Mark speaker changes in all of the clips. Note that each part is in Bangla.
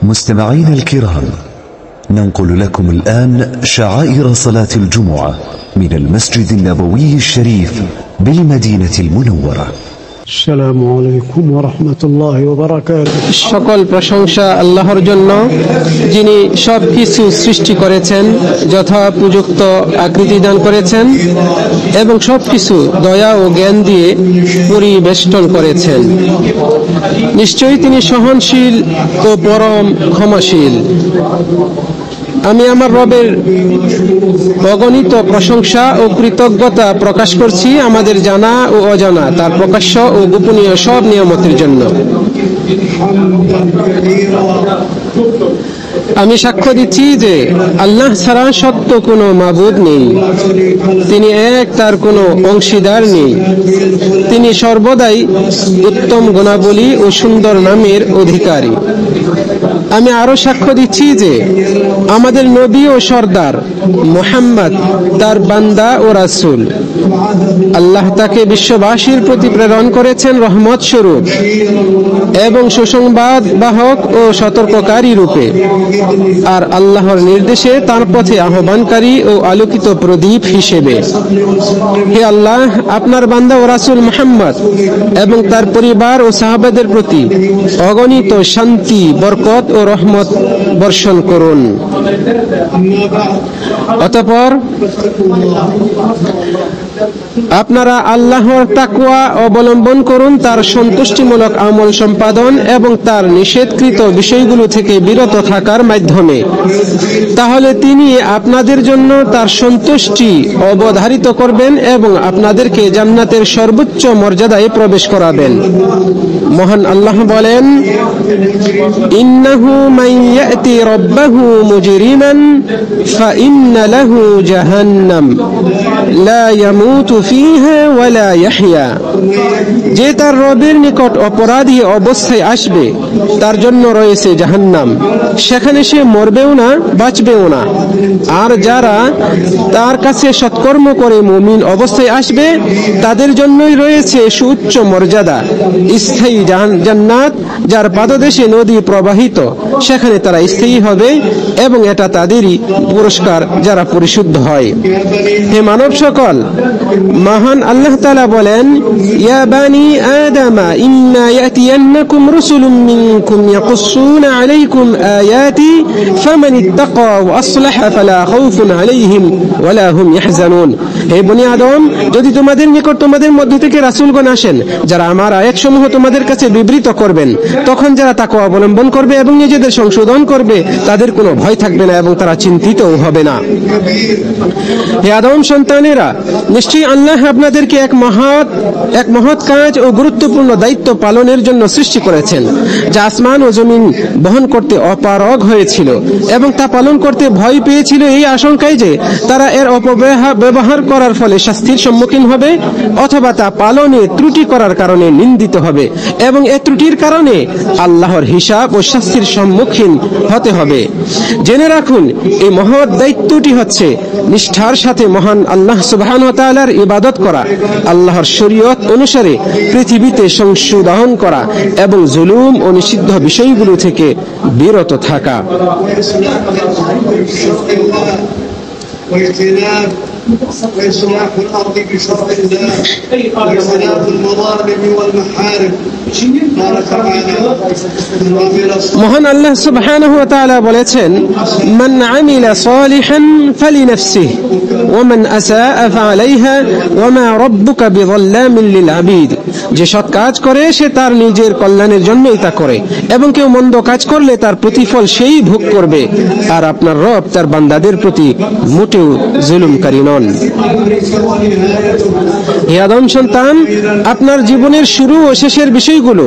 Speaker 1: مستمعين الكرام، ننقل لكم الآن شعائر صلاة الجمعة من المسجد النبوي الشريف بالمدينة المنورة.
Speaker 2: السلام عليكم ورحمة الله وبركاته।
Speaker 3: সকল প্রশংসা আল্লাহর জন্য, যিনি সবকিছু সৃষ্টি করেছেন, যথোপযুক্ত আকৃতি দান করেছেন এবং সবকিছু দয়া ও জ্ঞান দিয়ে পরিবেষ্টন করেছেন। নিশ্চয়ই তিনি সহনশীল ও পরম ক্ষমাশীল। আমি আমার রবের অগণিত প্রশংসা ও কৃতজ্ঞতা প্রকাশ করছি আমাদের জানা ও অজানা, তার প্রকাশ্য ও গোপনীয় সব নিয়ামতের জন্য। আমি সাক্ষ্য দিচ্ছি যে আল্লাহ ছাড়া সত্য কোনো মাবুদ নেই, তিনি এক, তার কোনো অংশীদার নেই। তিনি সর্বদাই উত্তম গুণাবলী ও সুন্দর নামের অধিকারী। আমি আরো সাক্ষ্য দিচ্ছি যে আমাদের নবী ও সর্দার মুহাম্মদ তার বান্দা ও রাসূল। আল্লাহ তাকে বিশ্ববাসীর প্রতি প্রেরণ করেছেন রহমত স্বরূপ এবং সুসংবাদ বাহক ও সতর্ককারী রূপে, আর আল্লাহর নির্দেশে তার পথে আহ্বানকারী ও আলোকিত প্রদীপ হিসেবে। হে আল্লাহ, আপনার বান্দা ও রাসূল মুহাম্মদ এবং তার পরিবার ও সাহাবাদের প্রতি অগণিত শান্তি, বরকত ও রহমত বর্ষণ করুন। অতঃপর আপনারা আল্লাহর তাকওয়া অবলম্বন করুন, তার সন্তুষ্টিমূলক আমল সম্পাদন এবং তার নিষেধকৃত বিষয়গুলো থেকে বিরত থাকার মাধ্যমে। তাহলে তিনি আপনাদের জন্য তার সন্তুষ্টি অবধারিত করবেন এবং আপনাদেরকে জান্নাতের সর্বোচ্চ মর্যাদায় প্রবেশ করাবেন। মহান আল্লাহ বলেন, ইন্নাহু মান ইয়াতি রাব্বাহু মুজরিমান ফাইন্না লাহু জাহান্নাম লা ইয়ামুতু ফিহা ওয়ালা ইয়াহইয়া। যে তার রবের নিকট অপরাধী অবস্থায় আসবে, তার জন্য রয়েছে জাহান্নাম, সেখানে সে মরবেও না, বাঁচবেও না। আর যারা তার কাছে সৎকর্ম করে মুমিন অবস্থায় আসবে, তাদের জন্যই রয়েছে সুউচ্চ মর্যাদা, স্থায়ী জান্নাত, যার পাদদেশে নদী প্রবাহিত, সেখানে তারা স্থায়ী হবে এবং এটা তাদেরই পুরস্কার যারা পরিশুদ্ধ হয়। হে মানব সকল, মহান আল্লাহ তাআলা বলেন, ইয়া বানি আদম ইন্না ইয়াতিয়ান্নাকুম রাসূলুম মিনকুম ইয়াকুসুনা আলাইকুম আয়াতি ফামান ইত্তাকা ওয়া আসলাহা ফালা খাউফুন আলাইহিম ওয়ালা হুম ইয়াহজানুন। হে বনি আদম, যদি তোমাদের নিকট তোমাদের মধ্য থেকে রাসূলগণ আসেন যারা আমার আয়াতসমূহ তোমাদের কাছে বিবৃত করবেন, তখন যারা তাকওয়া অবলম্বন করবে এবং নিজেদের সংশোধন করবে, তাদের কোনো ভয় থাকবে না এবং তারা চিন্তিতও হবে না। হে আদম সন্তানেরা, নিশ্চয়ই আল্লাহ আপনাদেরকে এক মহৎ কাজ ও গুরুত্বপূর্ণ দায়িত্ব পালনের জন্য সৃষ্টি করেছেন, যা আসমান ও জমিন বহন করতে অপারগ হয়েছিল এবং তা পালন করতে ভয় পেয়েছিল এই আশঙ্কায় যে তারা এর অপব্যবহার করার ফলে শাস্তির সম্মুখীন হবে অথবা তা পালনে ত্রুটি করার কারণে নিন্দিত হবে এবং এ ত্রুটির কারণে আল্লাহর হিসাব ও শাস্তির সম্মুখীন হতে হবে। জেনে রাখুন, এই মহৎ দায়িত্বটি হচ্ছে নিষ্ঠার সাথে মহান আল্লাহ সুবহানাহু ওয়া তাআলার ইবাদত করা, আল্লাহর শরীয়ত অনুসারে পৃথিবীতে সংশোধন করা এবং জুলুম ও নিষিদ্ধ বিষয়গুলো থেকে বিরত থাকা।
Speaker 4: وإصلاح الأرض بشرع الله واجتناب المظالم والمحارم قال تعالى
Speaker 3: মহান আল্লাহ সুবহানাহু ওয়া তাআলা বলেছেন, মান আমিলা সালিহান ফালিনাফসিহি ওয়া মান আসাআ ফাআলাইহা ওয়া মা রাব্বুকা বিযাল্লামিন লিল আবিদ। যে সৎ কাজ করে সে তার নিজের কল্যাণের জন্যই তা করে এবং কেউ মন্দ কাজ করলে তার প্রতিফল সেই ভোগ করবে, আর আপনার রব তার বান্দাদের প্রতি মোটেও জুলুমকারী নন। হে আদম সন্তান, আপনার জীবনের শুরু ও শেষের বিষয়গুলো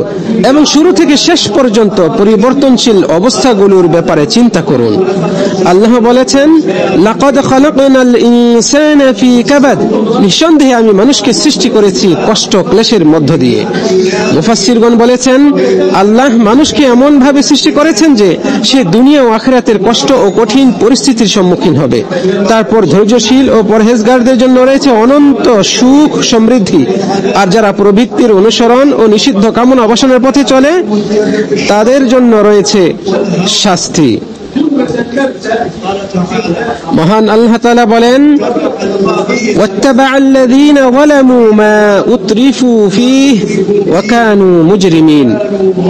Speaker 3: এবং শুরু থেকে শেষ পর্যন্ত পরিবর্তনশীল অবস্থাগুলোর ব্যাপারে চিন্তা করুন। আল্লাহ বলেছেন, লাকাদ খালাকনাল ইনসানা ফি কাবাদ। নিঃসন্দেহে আমি মানুষকে সৃষ্টি করেছি কষ্ট ক্লেশের মধ্য দিয়ে। মুফাসসিরগণ বলেছেন, আল্লাহ মানুষকে এমন ভাবে সৃষ্টি করেছেন যে সে দুনিয়া ও আখিরাতের কষ্ট ও কঠিন পরিস্থিতির সম্মুখীন হবে। তারপর ধৈর্যশীল ও পরহেজগারদের জন্য রয়েছে অনন্ত সুখ সমৃদ্ধি, আর যারা প্রবৃত্তির অনুসরণ ও নিষিদ্ধ কামনা অবসানের পথে চলে তাদের জন্য রয়েছে শাস্তি। মহান আল্লাহ তাআলা বলেন, ওয়াত্তাবা'আল্লাযীনা যালামু মা উতরিফু ফীহি ওয়া কানু মুজরিমিন।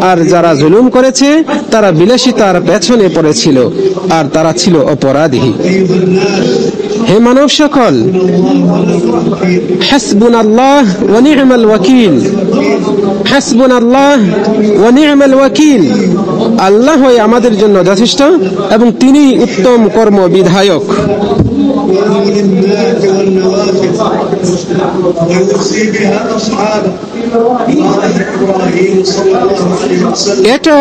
Speaker 3: আর যারা জুলুম করেছে তারা বিলাসিতার পেছনে পড়েছিল আর তারা ছিল অপরাধী। হে মানব সকল, হাসবুনাল্লাহ ওয়া নি'মাল ওয়াকিল, হাসবুনাল্লাহ ওয়া নি'মাল ওয়াকিল। আল্লাহই আমাদের জন্য যথেষ্ট এবং তিনিই উত্তম কর্ম বিধায়ক। এটা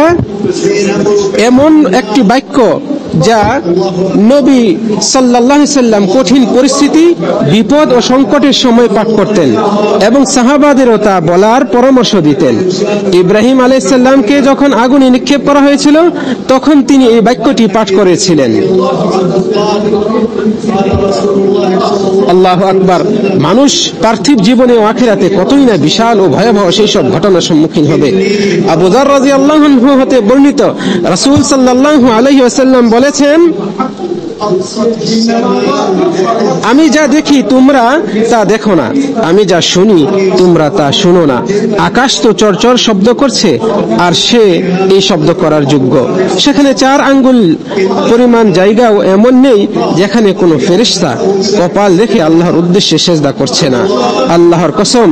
Speaker 3: এমন একটি বাক্য যা নবী সাল্লাল্লাহু আলাইহি সাল্লাম কঠিন পরিস্থিতি, বিপদ ও সংকটের সময় পাঠ করতেন এবং সাহাবাদেরও তা বলার পরামর্শ দিতেন। ইব্রাহিম আলাইহিস সালামকে যখন আগুনে নিক্ষেপ করা হয়েছিল তখন তিনি এই বাক্যটি পাঠ করেছিলেন। আল্লাহু আকবার। মানুষ পার্থিব জীবনে ও আখিরাতে কতই না বিশাল ও ভয়াবহ সেই সব ঘটনার সম্মুখীন হবে। আবু যার রাদিয়াল্লাহু আনহু হতে বর্ণিত, রাসূল সাল্লাল্লাহু আলাইহি ওয়াসাল্লাম বলেছেন, আমি যা দেখি তোমরা তা দেখো না, আমি যা শুনি তোমরা তা শুনো না। আকাশ তো চরচর শব্দ করছে আর সে এই শব্দ করার যোগ্য। সেখানে 4 আঙ্গুল পরিমাণ জায়গাও এমন নেই যেখানে কোনো ফেরেশতা কপাল রেখে আল্লাহর উদ্দেশ্যে সেজদা করছে না। আল্লাহর কসম,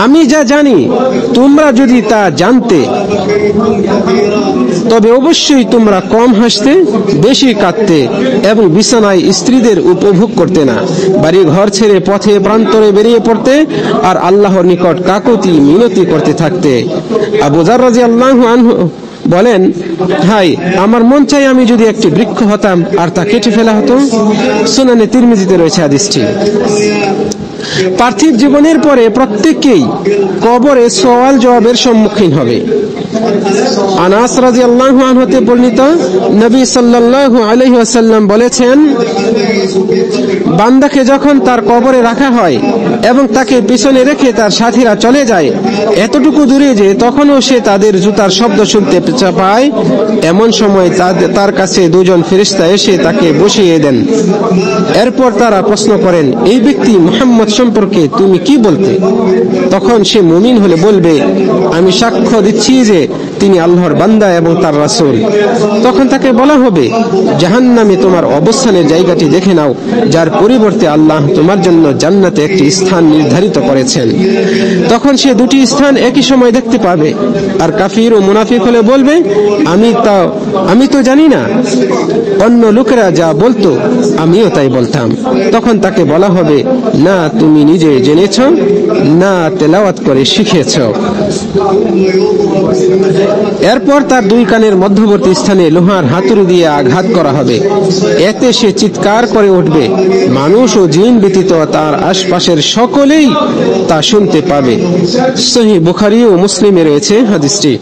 Speaker 3: আমি যা জানি তোমরা যদি তা জানতে তবে অবশ্যই তোমরা কম হাসতে, বেশি কাঁদতে এবং বিছানায় স্ত্রীদের উপভোগ করতে না, বাড়ি ঘর ছেড়ে পথে প্রান্তরে বেরিয়ে পড়তে আর আল্লাহর নিকট কাকুতি মিনতি করতে থাকতে। আবু যার রাদিয়াল্লাহু আনহু বলেন, হাই আমার মন চাই আমি যদি একটি বৃক্ষ হতাম আর তা কেটে ফেলা হতো। সুনানে তিরমিজিতে রয়েছে হাদিসটি। পার্থিব জীবনের পরে প্রত্যেককেই কবরে সওয়াল জবাবের সম্মুখীন হবে। আনাস রাদিয়াল্লাহু আনহু হতে বর্ণিত, নবী সাল্লাল্লাহু আলাইহি ওয়াসাল্লাম বলেছেন, বান্দাকে যখন তার কবরে রাখা হয় এবং তাকে পিছনে রেখে তার সাথীরা চলে যায় এতটুকু দূরে যে তখনও সে তাদের জুতার শব্দ শুনতে পায়, এমন সময় তার কাছে 2 জন ফেরেশতা এসে তাকে বসিয়ে দেন। এরপর তারা প্রশ্ন করেন, এই ব্যক্তি মুহাম্মদ সম্পর্কে তুমি কি বলতে? তখন সে মুমিন হলে বলবে, আমি সাক্ষ্য দিচ্ছি যে তিনি আল্লাহর বান্দা এবং তার রাসূল। তখন তাকে বলা হবে, জাহান্নামে তোমার অবস্থানের জায়গাটি দেখে নাও, যার পরিবর্তে আল্লাহ তোমার জন্য জান্নাতে একটি স্থান নির্ধারিত করেছেন। তখন সে 2টি স্থান একই সময় দেখতে পাবে। আর কাফির ও মুনাফিক হলে বলবে, আমি তো জানি না, অন্য লোকেরা যা বলতো আমিও তাই বলতাম। তখন তাকে বলা হবে, না তুমি নিজে জেনেছ, না তেলাওয়াত করে শিখেছ। এরপর তার 2 কানের মধ্যবর্তী স্থানে লোহার হাতুড়ি দিয়ে আঘাত করা হবে। এতে সে চিৎকার করে উঠবে। মানুষ ও জিন ব্যতীত তার আশপাশের সকলেই তা শুনতে পাবে। সহিহ বুখারী ও মুসলিমে রয়েছে হাদিসটি।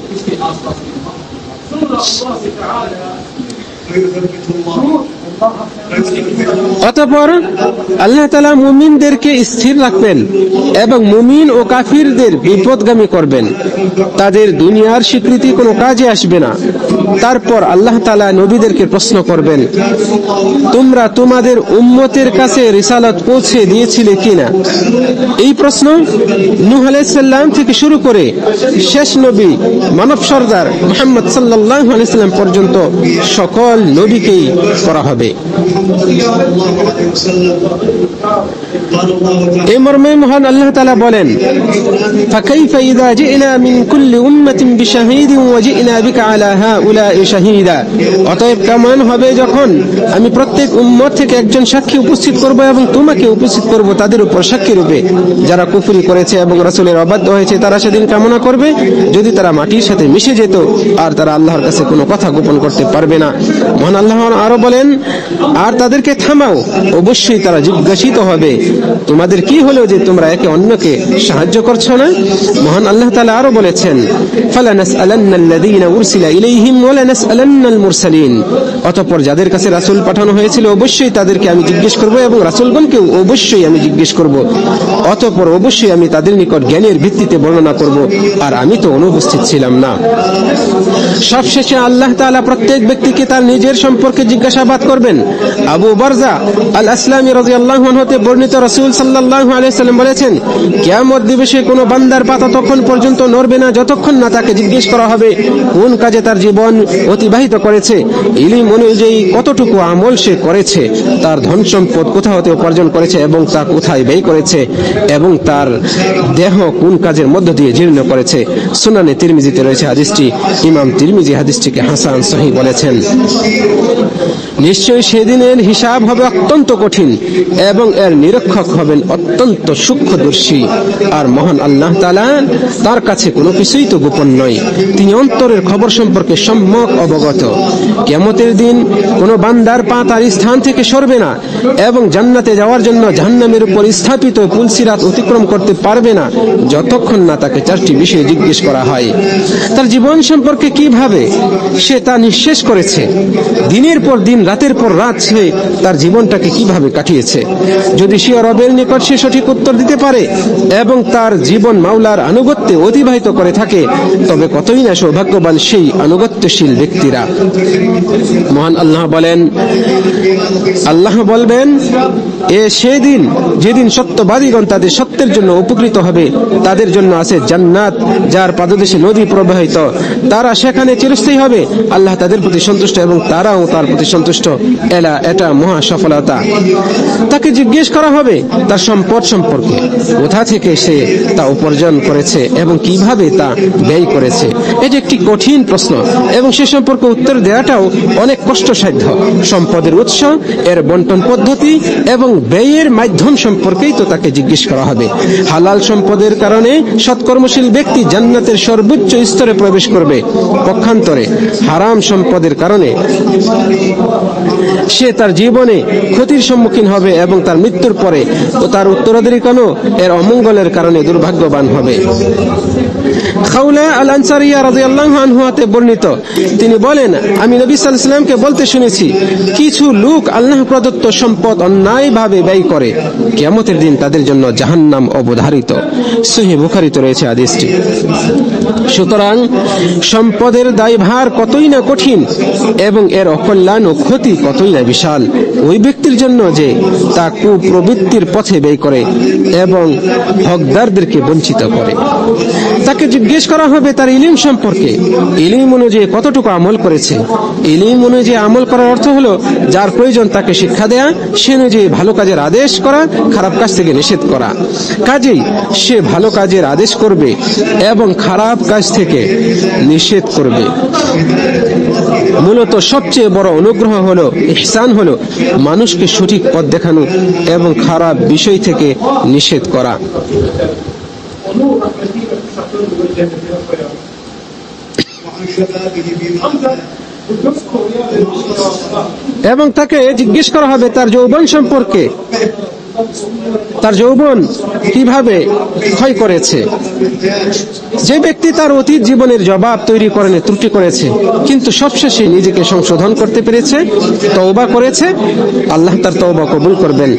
Speaker 3: অতঃপর আল্লাহ তাআলা মুমিনদেরকে স্থির রাখবেন এবং মুমিন ও কাফিরদের বিপদগামী করবেন। তাদের দুনিয়ার স্বীকৃতি কোনো কাজে আসবে না। তারপর আল্লাহ তাআলা নবীদেরকে প্রশ্ন করবেন, তোমরা তোমাদের উম্মতের কাছে রিসালাত পৌঁছে দিয়েছিলে কিনা? এই প্রশ্ন নূহ আলাইহিস সালাম থেকে শুরু করে শেষ নবী মানব সরদার মুহাম্মদ সাল্লাল্লাহু আলাইহি সাল্লাম পর্যন্ত সকল নবীকেই করা হবে। এই মর্মে মহান আল্লাহ তাআলা বলেন, ফাকাইফা ইযা জি'না মিন কুল্লি উম্মাতিন বিশাহীদিন ওয়া জি'না বিকা আলা হাউলা'i শাহীদা। অতএব কেমন হবে যখন আমি প্রত্যেক উম্মত থেকে একজন সাক্ষী উপস্থিত করব এবং তোমাকে উপস্থিত করব তাদের উপর সাক্ষী রূপে। যারা কুফরি করেছে এবং রাসূলের অবাধ্য হয়েছে তারা সেদিন কামনা করবে যদি তারা মাটির সাথে মিশে যেত আর তারা আল্লাহর কাছে কোনো কথা গোপন করতে পারবে না। মহান আল্লাহ আরো বলেন, আর তাদেরকে থামাও, অবশ্যই তারা জিজ্ঞাসিত হবে, তোমাদের কি হলো যে তোমরা একে অন্যকে সাহায্য করছো না? মহান আল্লাহ তাআলা আরো বলেছেন, ফালানাসআলান্নাল্লাযীনা উরসিলা ইলাইহিম ওয়া লানাসআলান্নাল মুরসালিন। অতঃপর যাদের কাছে রাসূল পাঠানো হয়েছিল অবশ্যই তাদেরকে আমি জিজ্ঞেস করব এবং রাসূলগণকেও অবশ্যই আমি জিজ্ঞেস করব। অতঃপর অবশ্যই আমি তাদের নিকট জ্ঞানের ভিত্তিতে বর্ণনা করব, আর আমি তো অনুপস্থিত ছিলাম না। সবশেষে আল্লাহ তাআলা প্রত্যেক ব্যক্তিকে তার নিজের সম্পর্কে জিজ্ঞাসাবাদ করবেন। আবু বারজা আল আসলামী রাদিয়াল্লাহু আনহু হতে বর্ণিত, রাসূল সাল্লাল্লাহু আলাইহি ওয়াসাল্লাম বলেছেন, কিয়ামত দিবসে কোনো বান্দার পা ততক্ষণ পর্যন্ত নড়বে না যতক্ষণ না তাকে জিজ্ঞেস করা হবে কোন কাজে তার জীবন অতিবাহিত করেছে, ইলম অনুযায়ী কতটুকু আমল সে করেছে, তার ধন সম্পদ কোথা হতে উপার্জন করেছে এবং তা কোথায় ব্যয় করেছে, এবং তার দেহ কোন কাজের মধ্য দিয়ে জীর্ণ করেছে। সুনানে তিরমিজিতে রয়েছে হাদিসটি। ইমাম তিরমিজি হাদিসটিকে হাসান সহিহ বলেছেন। নিশ্চয়ই সেদিনের হিসাব হবে অত্যন্ত কঠিন এবং এর নিরীক্ষক হবেন অত্যন্ত সূক্ষ্মদর্শী। আর মহান আল্লাহ তাআলা, তার কাছে কোনো কিছুই তো গোপন নয়, তিনি অন্তরের খবর সম্পর্কে সম্যক অবগত। কিয়ামতের দিন কোনো বান্দার পা তার স্থান থেকে সরবে না এবং জান্নাতে যাওয়ার জন্য জাহান্নামের উপর স্থাপিত পুলসিরাত অতিক্রম করতে পারবে না যতক্ষণ না তাকে চারটি বিষয় জিজ্ঞেস করা হয়। তার জীবন সম্পর্কে কিভাবে সে তা নিঃশেষ করেছে, দিনের পর দিন রাতের পর রাত সে তার জীবনটাকে কিভাবে কাটিয়েছে। যদি সে রবের নিকট সে সঠিক উত্তর দিতে পারে এবং তার জীবন মাওলার আনুগত্যে অতিবাহিত করে থাকে, তবে কতই না সৌভাগ্যবান সেই আনুগত্যশীল ব্যক্তিরা। মহান আল্লাহ বলেন, আল্লাহ বলবেন, এ সেদিন যেদিন সত্যবাদীগণ তাদের সত্যের জন্য উপকৃত হবে, তাদের জন্য আছে জান্নাত যার পাদদেশে নদী প্রবাহিত, তারা সেখানে চিরস্থায়ী হবে। আল্লাহ তাদের প্রতি সন্তুষ্ট এবং তারাও তার প্রতি সন্তুষ্ট। এটা মহা সফলতা। তাকে জিজ্ঞেস করা হবে তার সম্পদ সম্পর্কে, কোথা থেকে সে তা উপার্জন করেছে এবং কিভাবে তা ব্যয় করেছে। এটি একটি কঠিন প্রশ্ন এবং সে সম্পর্কে উত্তর দেওয়াটাও অনেক কষ্টসাধ্য। সম্পদের উৎস, এর বন্টন পদ্ধতি এবং ব্যয়ের মাধ্যম সম্পর্কেই তো তাকে জিজ্ঞেস করা হবে। হালাল সম্পদের কারণে সৎকর্মশীল ব্যক্তি জান্নাতের সর্বোচ্চ স্তরে প্রবেশ করবে, পক্ষান্তরে হারাম সম্পদের কারণে সে তার জীবনে ক্ষতির সম্মুখীন হবে এবং তার মৃত্যুর পরে ও তার উত্তরাধিকারীগণও এর অমঙ্গলের কারণে দুর্ভাগ্যবান হবে। খাউলা আল আনসারিয়া রাদিয়াল্লাহু আনহু হতে বর্ণিত, তিনি বলেন, আমি নবী সাল্লাল্লাহু আলাইহি ওয়াসাল্লামকে বলতে শুনেছি, কিছু লোক আল্লাহ প্রদত্ত সম্পদ অন্যায়ভাবে ব্যয় করে, কিয়ামতের দিন তাদের জন্য জাহান্নাম অবধারিত। সহিহ বুখারীতে রয়েছে হাদিসটি। সুতরাং সম্পদের দায়ভার কতই না কঠিন এবং এর অকল্যাণ ও ক্ষতি কতই না বিশাল ওই ব্যক্তির জন্য যে তা কুপ্রবৃত্তির পথে ব্যয় করে এবং হকদারদেরকে বঞ্চিত করে। তাকে জিজ্ঞেস করা হবে তার ইলম সম্পর্কে, ইলম অনুযায়ী কতটুকু আমল করেছে। ইলম অনুযায়ী আমল করার অর্থ হলো যার প্রয়োজন তাকে শিক্ষা দেয়া, সে অনুযায়ী ভালো কাজের আদেশ করা, খারাপ কাজ থেকে নিষেধ করা। কাজেই সে ভালো কাজের আদেশ করবে এবং খারাপ কাজ থেকে নিষেধ করবে। মূলত সবচেয়ে বড় অনুগ্রহ হলো, ইহসান হলো মানুষকে সঠিক পথ দেখানো এবং খারাপ বিষয় থেকে নিষেধ করা। এবং তাকে জিজ্ঞেস করা হবে তার যৌবন সম্পর্কে, তার যৌবন কিভাবে ক্ষয় করেছে। যে ব্যক্তি তার অতীত জীবনের জবাব তৈরি করেন ত্রুটি করেছে কিন্তু সবশেষে নিজেকে সংশোধন করতে পেরেছে, তওবা করেছে, আল্লাহ তার তওবা কবুল করবেন,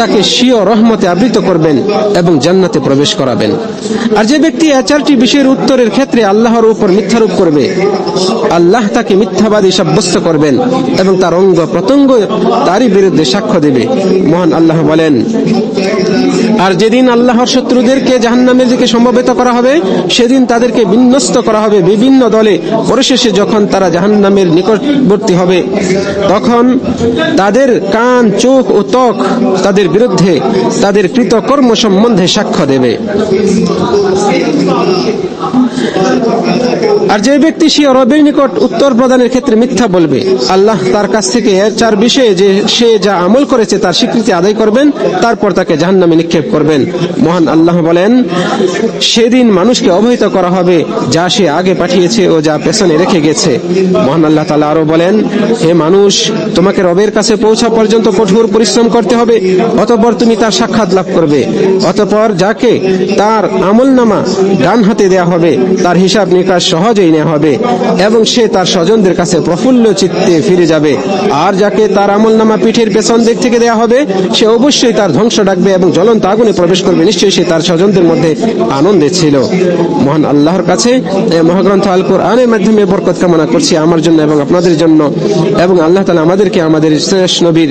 Speaker 3: তাকে স্বীয় রহমতে আবৃত করবেন এবং জান্নাতে প্রবেশ করাবেন। আর যে ব্যক্তি এই চারটি বিষয়ের উত্তরের ক্ষেত্রে আল্লাহর উপর মিথ্যারোপ করবে, আল্লাহ তাকে মিথ্যাবাদী সাব্যস্ত করবেন এবং তার অঙ্গ প্রত্যঙ্গ তারই বিরুদ্ধে সাক্ষ্য দেবে। মহান আল্লাহ বলেন, আর যেদিন আল্লাহর শত্রুদেরকে জাহান্নামের দিকে সমবেত করা হবে, সেদিন তাদেরকে বিন্যস্ত করা হবে বিভিন্ন দলে। পরিশেষে যখন তারা জাহান্নামের নিকটবর্তী হবে, তখন তাদের কান, চোখ ও ত্বক তাদের বিরুদ্ধে তাদের কৃতকর্ম সম্বন্ধে সাক্ষ্য দেবে। আর যে ব্যক্তি সে রবের নিকট উত্তর প্রদানের ক্ষেত্রে মিথ্যা বলবে, আল্লাহ তার কাছ থেকে এর চার বিষয়ে যে সে যা আমল করেছে তার স্বীকৃতি আদায় করবেন, তারপর তাকে জাহান্নামে নিক্ষেপ করবেন। মহান আল্লাহ বলেন, সেদিন মানুষকে অবহিত করা হবে যা সে আগে পাঠিয়েছে ও যা পেছনে রেখে গেছে। মহান আল্লাহ তাআলা আরো বলেন, হে মানুষ, তোমাকে রবের কাছে পৌঁছা পর্যন্ত কঠোর পরিশ্রম করতে হবে, অতঃপর তুমি তার সাক্ষাৎ লাভ করবে। অতঃপর যাকে তার আমলনামা ডান হাতে দেয়া হবে তার হিসাব নিকাশ সহজেই নেওয়া হবে এবং সে তার স্বজনদের কাছে প্রফুল্ল চিত্তে ফিরে যাবে। আর যাকে তার আমলনামা পিঠের পেছন দিক থেকে দেয়া হবে সে অবশ্যই তার ধ্বংস ডাকবে এবং জ্বলন্ত আগুনে প্রবেশ করবে। নিশ্চয়ই সে তার স্বজনদের মধ্যে আনন্দে ছিল। মহান আল্লাহর কাছে মহাগ্রন্থ আল কোরআনের মাধ্যমে বরকত কামনা করছি আমার জন্য এবং আপনাদের জন্য, এবং আল্লাহ তাআলা আমাদেরকে আমাদের শেষ নবীর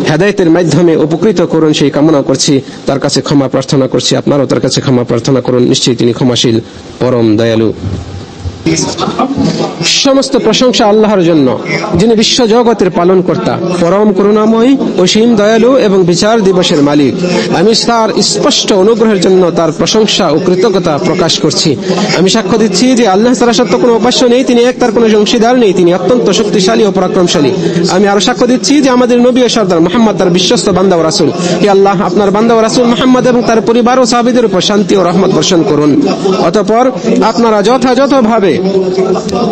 Speaker 3: হেদায়েতের মাধ্যমে উপকৃত করুন সেই কামনা করছি। তার কাছে ক্ষমা প্রার্থনা করছি, আপনারাও তার কাছে ক্ষমা প্রার্থনা করুন, নিশ্চয়ই তিনি ক্ষমাশীল, পরম দয়ালু। সমস্ত প্রশংসা আল্লাহর জন্য, যিনি বিশ্ব জগতের পালন কর্তা, পরম করুণাময়, অসীম দয়ালু এবং বিচার দিবসের মালিক। আমি তার স্পষ্ট অনুগ্রহের জন্য তার প্রশংসা ও কৃতজ্ঞতা প্রকাশ করছি। আমি সাক্ষ্য দিচ্ছি যে আল্লাহ ছাড়া সত্য কোনো উপাস্য নেই, তিনি এক, তার কোনো অংশীদার নেই, তিনি অত্যন্ত শক্তিশালী ও পরাক্রমশালী। আমি আরো সাক্ষ্য দিচ্ছি যে আমাদের নবী ও সর্দার মুহাম্মদ তার বিশ্বস্ত বান্দা ও রাসূল। হে আল্লাহ, আপনার বান্দা ও রাসূল মুহাম্মদ এবং তার পরিবার ও সাহাবীদের উপর শান্তি ও রহমত বর্ষণ করুন। অতঃপর আপনারা যথাযথভাবে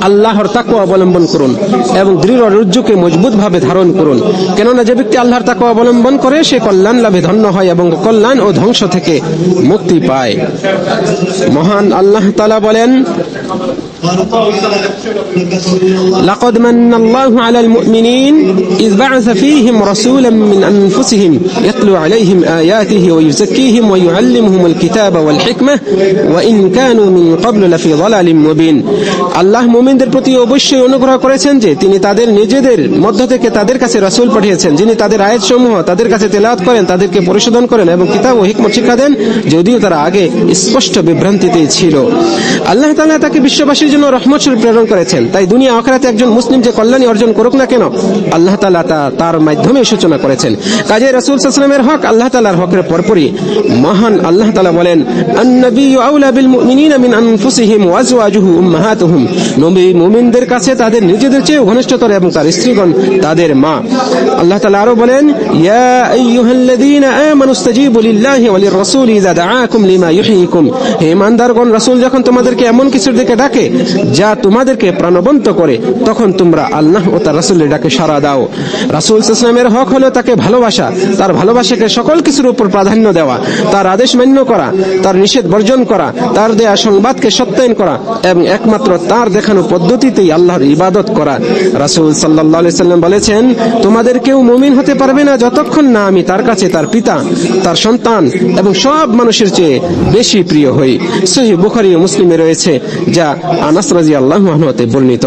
Speaker 3: আল্লাহর তাকওয়া অবলম্বন করুন এবং দৃঢ় রজ্জুকে মজবুত ভাবে ধারণ করুন, কেননা যে ব্যক্তি আল্লাহর তাকওয়া অবলম্বন করে সে কল্যাণ লাভে ধন্য হয় এবং কল্যাণ ও ধ্বংস থেকে মুক্তি পায়। মহান আল্লাহ তাআলা বলেন, لقد من الله على المؤمنين إذ بعث فيهم رسولا من أنفسهم يتلو عليهم آياته ويزكيهم ويعلمهم الكتاب والحكمة وإن كانوا من قبل لفي ضلال مبين। আল্লাহ মুমিনদের প্রতি অবশ্যই অনুগ্রহ করেছেন যে তিনি তাদের নিজেদের মধ্য থেকে তাদের কাছে রাসূল পাঠিয়েছেন, যিনি তাদের আয়াতসমূহ তাদের কাছে তেলাওয়াত করেন, তাদেরকে পরিশোধন করেন এবং কিতাব ও হিকমত শিক্ষা দেন, যদিও তারা আগে স্পষ্ট বিভ্রান্তিতেই ছিল। আল্লাহ তাআলা তাকে বিশ্ববাসীর জন্য রহমত স্বরূপ প্রেরণ করেছেন, তাই দুনিয়া আখিরাতে একজন মুসলিম যে কল্যাণী অর্জন করুক না কেন আল্লাহ তাআলা তার মাধ্যমে সূচনা করেছেন। কাজে রাসূল সাল্লাল্লাহু আলাইহি ওয়াসাল্লামের হক আল্লাহ তাআলার হকের পরপরই। মহান আল্লাহ তাআলা বলেন, আন-নাবিয়্যু আউলা বিল মুমিনিনা মিন আনফুসিহিম ওয়া আজওয়াজুহু উম্মাহাতুহুম। নবী মুমিনদের কাছে তাদের নিজেদের চেয়ে ঘনিষ্ঠতর এবং তার স্ত্রীগণ তাদের মা। আল্লাহ তাআলা আরো বলেন, ইয়া আইয়ুহাল্লাযীনা আমানু ইসতাজীবু লিল্লাহি ওয়া লির-রাসূলি ইযা দাআকুম লিমা ইউহয়িকুম। হে ঈমানদারগণ, রাসূল যখন তোমাদেরকে এমন কিছুর দিকে ডাকে যা তোমাদেরকে প্রাণবন্ত করে, তখন তোমরা আল্লাহ ও তার রাসূলের ডাকে সাড়া দাও। রাসূল সাল্লাল্লাহু আলাইহি ওয়াসাল্লামের হক হলো তাকে ভালোবাসা, তার ভালোবাসাকে সকল কিছুর উপর প্রাধান্য দেওয়া, তার আদেশ মান্য করা, তার নিষেধ বর্জন করা, তার দেয়া সংবাদকে সত্যায়ন করা এবং একমাত্র তার দেখানো পদ্ধতিতেই আল্লাহর ইবাদত করা। রাসূল সাল্লাল্লাহু আলাইহি ওয়াসাল্লাম বলেছেন, তোমাদের কেউ মুমিন হতে পারবে না যতক্ষণ না আমি তার কাছে তার পিতা, তার সন্তান এবং সব মানুষের চেয়ে বেশি প্রিয় হই। সহিহ বুখারী ও মুসলিমে রয়েছে, যা আনাস রাদিয়াল্লাহু আনহু হতে বর্ণিত।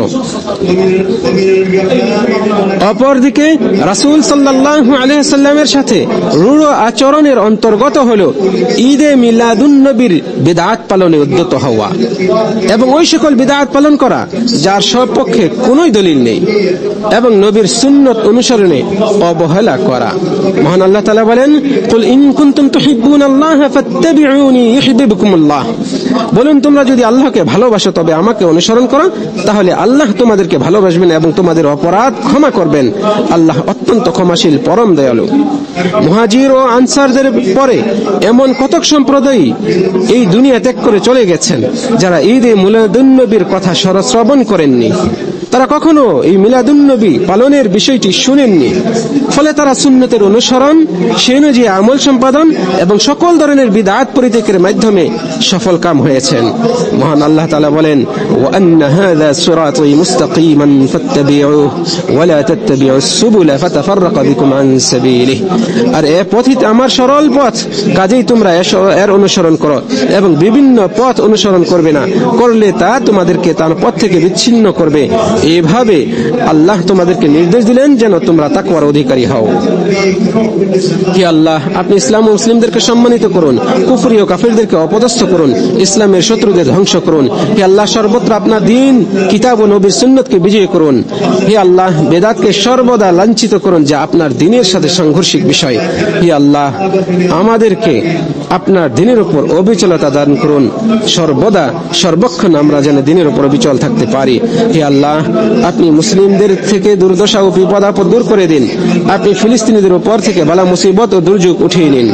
Speaker 3: অপরদিকে রাসূল সাল্লাল্লাহু আলাইহি ওয়াসাল্লামের সাথে রূঢ় আচরণের অন্তর্গত হলো ঈদে মিলাদুন নবীর বিদআত পালনে উদ্যত হওয়া এবং ওই সকল বিদআত পালন করা যার সপক্ষে কোনো দলিল নেই এবং নবীর সুন্নত অনুসরণে অবহেলা করা। মহান আল্লাহ তাআলা বলেন, কুল ইন কুনতুম তুহিব্বুনাল্লাহা ফাত্তাবিউনি ইউহিব্বুকুমুল্লাহ। বলুন, তোমরা যদি আল্লাহকে ভালোবাসো তবে আমাকে অনুসরণ করো, তাহলে আল্লাহ তোমাদেরকে ভালোবাসবেন এবং তোমাদের অপরাধ ক্ষমা করবেন। আল্লাহ অত্যন্ত ক্ষমাশীল, পরম দয়ালু। মুহাজির ও আনসারদের পরে এমন কতক সম্প্রদায় এই দুনিয়া ত্যাগ করে চলে গেছেন যারা ঈদে মিলাদুন নবীর কথা শ্রবণ করেননি। তারা কখনো এই মিলাদুন নবী পালনের বিষয়টি শুনেননি, ফলে তারা সুন্নতের অনুসরণ, সে অনুযায়ী আমল সম্পাদন এবং সকল ধরনের বিদআত পরিত্যাগের মাধ্যমে সফল কাম হয়েছেন। মহান আল্লাহ তাআলা বলেন, ওয়া আন্না হাযা সিরাতী মুস্তাকিমান ফাত্তাবিউহু ওয়া লা তাত্তাবিউস সুবুলা ফাতাফাররাকা বিকুম আন সাবিলিহি। আর এই পথই আমার সরল পথ, কাজেই তোমরা এর অনুসরণ করো এবং বিভিন্ন পথ অনুসরণ করবে না, করলে তা তোমাদেরকে তার পথ থেকে বিচ্ছিন্ন করবে। এভাবে আল্লাহ তোমাদেরকে নির্দেশ দিলেন যেন তোমরা তাকওয়ার অধিকারী হও। হে আল্লাহ, আপনি ইসলাম ও মুসলিমদেরকে সম্মানিত করুন, কুফরি ও কাফিরদেরকে অপদস্থ করুন, ইসলামের শত্রুদের ধ্বংস করুন। হে আল্লাহ, সর্বত্র আপনার দ্বীন, কিতাব ও নবীর সুন্নতকে বিজয়ী করুন। হে আল্লাহ, বেদাতকে সর্বদা লাঞ্ছিত করুন, যা আপনার দ্বীনের সাথে সাংঘর্ষিক বিষয়। হে আল্লাহ, আমাদেরকে আপনার দ্বীনের উপর অবিচলতা দান করুন, সর্বদা সর্বক্ষণ আমরা যেন দ্বীনের উপর অবিচল থাকতে পারি। হে আল্লাহ, আপনি মুসলিমদের থেকে দুর্দশা ও বিপদ আপদ দূর করে দিন। আপনি ফিলিস্তিনিদের উপর থেকে বালা মুসিবত ও দুর্যোগ উঠিয়ে নিন।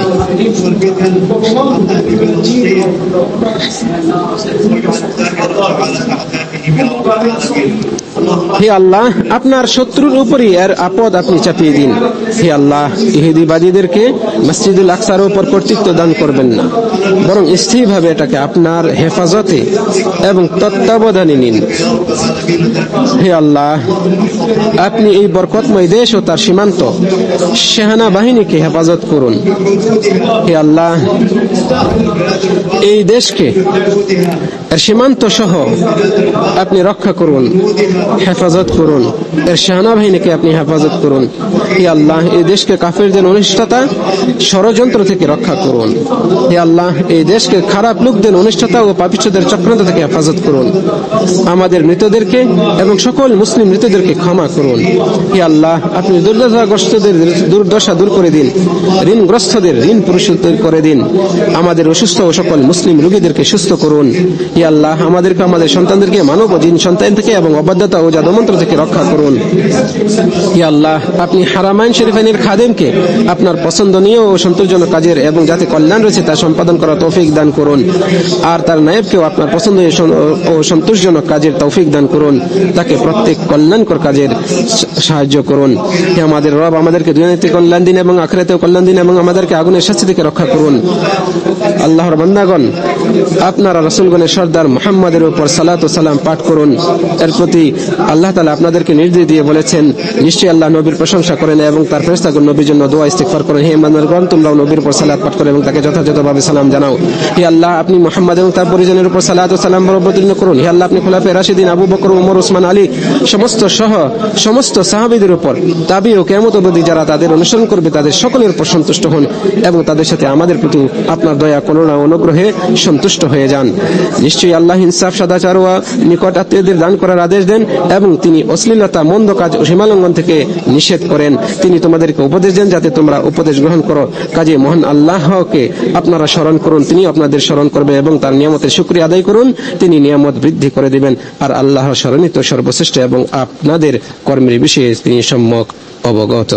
Speaker 3: হে আল্লাহ, আপনার শত্রুর উপরই এর আপদ আপনি চাপিয়ে দিন। হে আল্লাহ, ইহুদিবাদীদেরকে মসজিদুল আকসার উপর কর্তৃত্ব দান করবেন না, বরং স্থিরভাবে এটাকে আপনার হেফাজতে এবং তত্ত্বাবধানে নিন। হে আল্লাহ, আপনি এই বরকতময় দেশ ও তার সীমান্ত সেনা বাহিনীকে হেফাজত করুন। হে আল্লাহ, এই দেশকে এর সীমান্ত সহ আপনি রক্ষা করুন, হেফাজত করুন, এর সেনাবাহিনীকে আপনি হেফাজত করুন। হে আল্লাহ, এই দেশকে কাফেরদের অনিষ্টতা ষড়যন্ত্র থেকে রক্ষা করুন। হে আল্লাহ, এই দেশকে খারাপ লোকদের অনিষ্টতা ও পাপিষ্ঠদের চক্রান্ত থেকে হেফাজত করুন। আমাদের মৃতদেরকে এবং সকল মুসলিম মৃতদেরকে ক্ষমা করুন। হে আল্লাহ, আপনি দুর্দশাগ্রস্তদের দুর্দশা দূর করে দিন, ঋণগ্রস্তদের ঋণ পরিশোধ করে দিন। আমাদের অসুস্থ ও সকল মুসলিম রোগীদেরকে সুস্থ করুন। হে আল্লাহ, আমাদেরকে আমাদের সন্তানদেরকে মানব ও জিন সন্তান থেকে এবং অবাধ্যতা ও জাদুমন্ত্র থেকে রক্ষা করুন। হে আল্লাহ, আপনি হারামাইন শরীফাইনের খাদেমকে আপনার পছন্দনীয় ও সন্তোষজনক কাজের এবং যাতে কল্যাণ রয়েছে তা সম্পাদন করার তৌফিক দান করুন। আর তার নায়েবকেও আপনার পছন্দনীয় ও সন্তোষজনক কাজের তৌফিক দান করুন। তাকে প্রত্যেক কল্যাণকর কাজের সাহায্য করুন। হে আমাদের রব, আমাদেরকে দুনিয়াতে কল্যাণ দিন এবং আখিরাতেও কল্যাণ দিন এবং আমাদেরকে আগুনের শাস্তি থেকে রক্ষা করুন। আল্লাহর বান্দাগণ, আপনারা রাসূলগণের সর্দার মুহাম্মাদের উপর সালাত ও সালাম পাঠ করুন। এর প্রতি আল্লাহ তাআলা আপনাদেরকে নির্দেশ দিয়ে বলেছেন, নিশ্চয়ই আল্লাহ নবীর প্রশংসা করেন এবং তার ফেরেশতাগণ নবীর জন্য দোয়া ইস্তিগফার করেন। হে ইমানদারগণ, তোমরাও নবীর উপর সালাত পাঠ করো এবং তাকে যথাযথভাবে সালাম জানাও। হে আল্লাহ, আপনি মুহাম্মদ এবং তার পরিজনের উপর সালাত ও সালাম অবতীর্ণ করুন। হে আল্লাহ, আপনি খুলাফায়ে রাশিদিন আবু বকর, ওমর, ওসমান, আলী সমস্ত সাহাবীদের উপর, তাবি ও কিয়ামত অবধি যারা তাদের অনুসরণ করবে তাদের সকলের উপর সন্তুষ্ট হন এবং তাদের সাথে আমাদের প্রতি আপনার দয়া, করুণা ও অনুগ্রহে সন্তুষ্ট হয়ে যান। নিশ্চয়ই আল্লাহ ইনসাফ, সদাচার ও নিকট আত্মীয়দের দান করার আদেশ দেন এবং তিনি অশ্লীলতা, মন্দ কাজ ও সীমালঙ্ঘন থেকে নিষেধ করেন। তিনি তোমাদেরকে উপদেশ দেন যাতে তোমরা উপদেশ গ্রহণ করো। কাজে মহান আল্লাহকে আপনারা স্মরণ করুন, তিনি আপনাদের স্মরণ করবে এবং তার নিয়ামতের শুকরিয়া আদায় করুন, তিনি নিয়ামত বৃদ্ধি করে দিবেন। আর আল্লাহ স্মরণিত সর্বশ্রেষ্ঠ এবং আপনাদের কর্মের বিষয়ে তিনি সম্যক অবগত।